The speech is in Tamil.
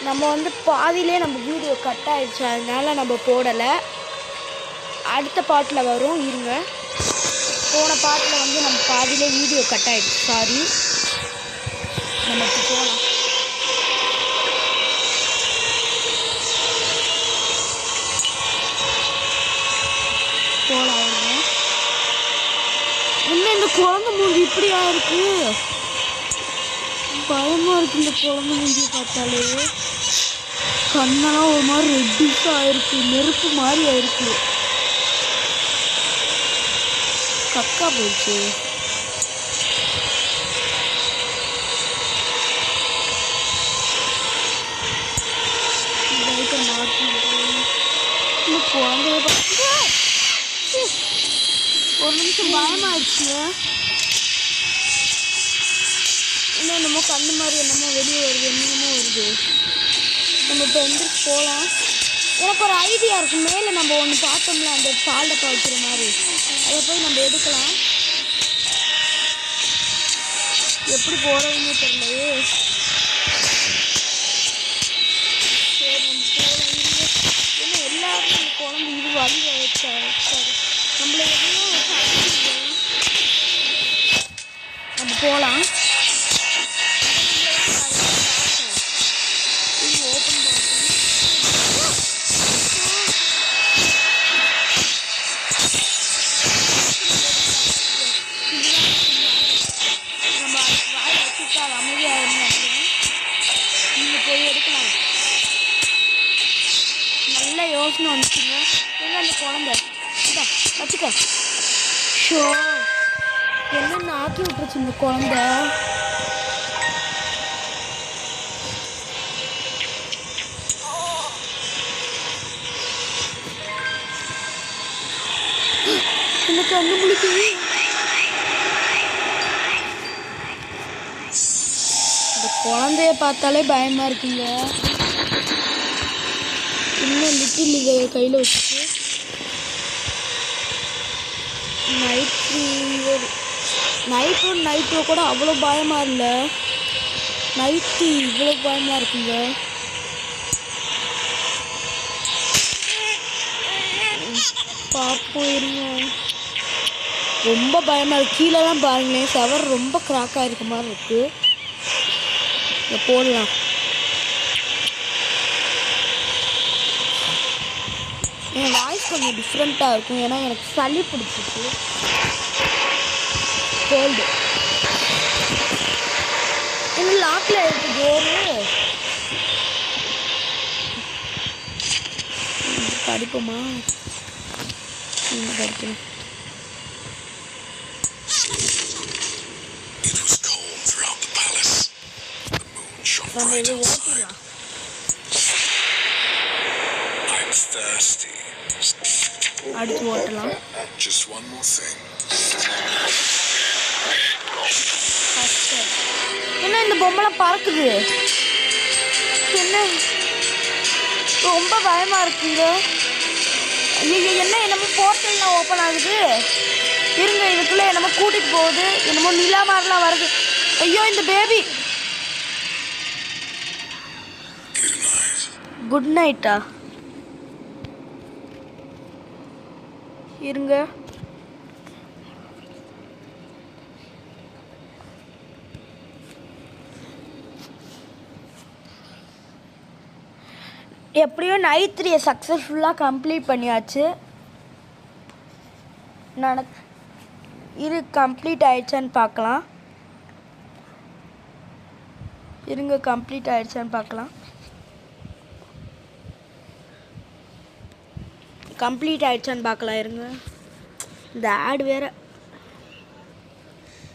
நம்ம வந்து பாதியிலே நம்ம வீடியோ கட் ஆயிடுச்சு, அதனால நம்ம போடலை. அடுத்த பாட்டில் வரும், இருங்க. போன பாட்டில் வந்து நம்ம பாதியிலே வீடியோ கட் ஆயிடுச்சு, சாரி. நம்ம இப்போ போகலாம். இன்னும் இந்த குழந்தை மூஞ்சி இப்படியா இருக்கு, பயமா இருக்கு. இந்த குழந்தை மூஞ்சி பார்த்தாலே கண்ணெல்லாம் ஒரு மாதிரி ரெட்டிஷா ஆயிருக்கு, நெருப்பு மாதிரி ஆயிருக்கு. கக்கா போயிடுச்சு. இந்த குழந்தைய ஒரு நிமிஷம் பயமாயிடுச்சு. இன்னும் என்னமோ கண்ணு மாதிரி என்னமோ வெளியே வருது, என்னமோ வருது. நம்ம இப்போ எந்திரிச்சு போகலாம். எனக்கு ஒரு ஐடியா இருக்கு, மேலே நம்ம ஒன்று பார்த்தோம்ல அந்த பால்டப்பா வைக்கிற மாதிரி, அதை போய் நம்ம எடுக்கலாம். எப்படி போகிறதுன்னு தெரியலையே. சரி நம்ம போகலாம். ஏன்னா எல்லாருமே அந்த குழந்தை இது வழி வச்சாரு, நம்மளை எவ்வளோ நம்ம போகலாம். யோசனை வந்துச்சுங்க. எங்க அந்த குழந்தை வச்சுக்க. ஷோ என்னென்ன ஆக்கி விட்டுருச்சு இந்த குழந்தை. இந்த கண்ணு முழிக்குது. இந்த குழந்தைய பார்த்தாலே பயமா இருக்குங்க. இன்னும் லிட்டில் இதை கையில் வச்சுட்டு நைட்டு கூட அவ்வளோ பயமாக இல்லை, நைட்டு இவ்வளோ பயமாக இருக்குங்க. பார்ப்போம் இருங்க. ரொம்ப பயமாக இருக்குது. கீழெல்லாம் பாருங்களேன், செவர் ரொம்ப கிராக்காக இருக்க மாதிரி இருக்குது. இதை போடலாம். என் வாய்ஸ் கொஞ்சம் டிஃப்ரெண்ட்டாக இருக்கும், ஏன்னா எனக்கு சளி பிடிச்சிருக்கு, கோல்டு. இன்னும் லாக்கில் இருக்கு டோரு. படிப்போமா? படிக்கணும். நம்ம இது ஓட்டிடலாம். அடிச்சு ஓட்டலாம். என்ன இந்த பொம்மை பறக்குது? என்ன ரொம்ப பயமா இருக்குங்க. ஐயோ என்ன என்னமோ போர்ட்டல்லாம் ஓப்பன் ஆகுது. இருங்க, இதுக்குள்ள என்னமோ கூட்டிட்டு போகுது, என்னமோ நிலா மாதிரிலாம் வருது. ஐயோ இந்த பேபி. குட் நைட்டா? இருங்க, எப்படியோ நைட் 3 சக்ஸஸ்ஃபுல்லாக கம்ப்ளீட் பண்ணியாச்சு. இது கம்ப்ளீட் ஆயிடுச்சான்னு பார்க்கலாம். இருங்க, கம்ப்ளீட் ஆயிடுச்சான்னு பார்க்கலாம். கம்ப்ளீட் ஆயிடுச்சான்னு பார்க்கலாம். இருங்க, இந்த ஆட் வேறு